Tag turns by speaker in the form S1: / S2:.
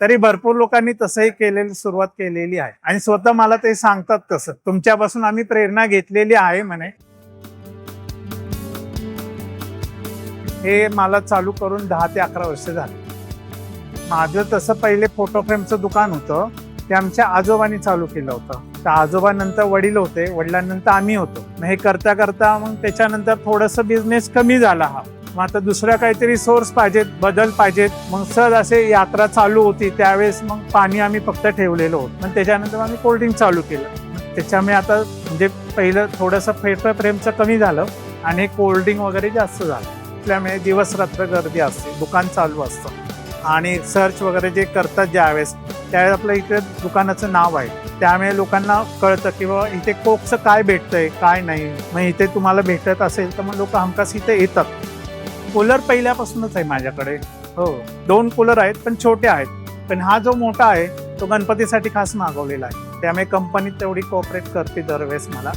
S1: तरी भरपूर लोकांनी तसंही केलेली सुरुवात केलेली आहे आणि स्वतः मला ते सांगतात तसं तुमच्यापासून आम्ही प्रेरणा घेतलेली आहे म्हणे. हे मला चालू करून 10 ते 11 वर्ष झाली. माझं तसं पहिले फोटो फ्रेमचं दुकान होतं, ते आमच्या आजोबांनी चालू केलं होतं. तर आजोबानंतर वडील होते, वडिलांनंतर आम्ही होतो. मग हे करता करता मग त्याच्यानंतर थोडंसं बिझनेस कमी झाला हा. मग आता दुसरा काहीतरी सोर्स पाहिजेत, बदल पाहिजेत. मग सहज असे यात्रा चालू होती त्यावेळेस मग पाणी आम्ही फक्त ठेवलेलं होतं. मग त्याच्यानंतर आम्ही कोल्ड्रिंक चालू केलं. त्याच्यामुळे आता म्हणजे पहिलं थोडंसं फोटो फ्रेमचं कमी झालं आणि कोल्ड्रिंक वगैरे जास्त झालं. त्यामुळे दिवस रात्र गर्दी असते, दुकान चालू असतं आणि सर्च वगैरे जे करतात ज्यावेळेस त्यावेळेस आपलं इकडे दुकानाचं नाव आहे, त्यामुळे लोकांना कळतं की बाबा इथे कोकचं काय भेटतंय काय नाही. मग इथे तुम्हाला भेटत असेल तर मग लोक हमखास इथे येतात. कूलर पहिल्यापासूनच आहे माझ्याकडे. हो, 2 कूलर आहेत पण छोटे आहेत. पण हा जो मोठा आहे तो गणपतीसाठी खास मागवलेला आहे, त्यामुळे कंपनी तेवढी कोऑपरेट करते दरवेळेस मला.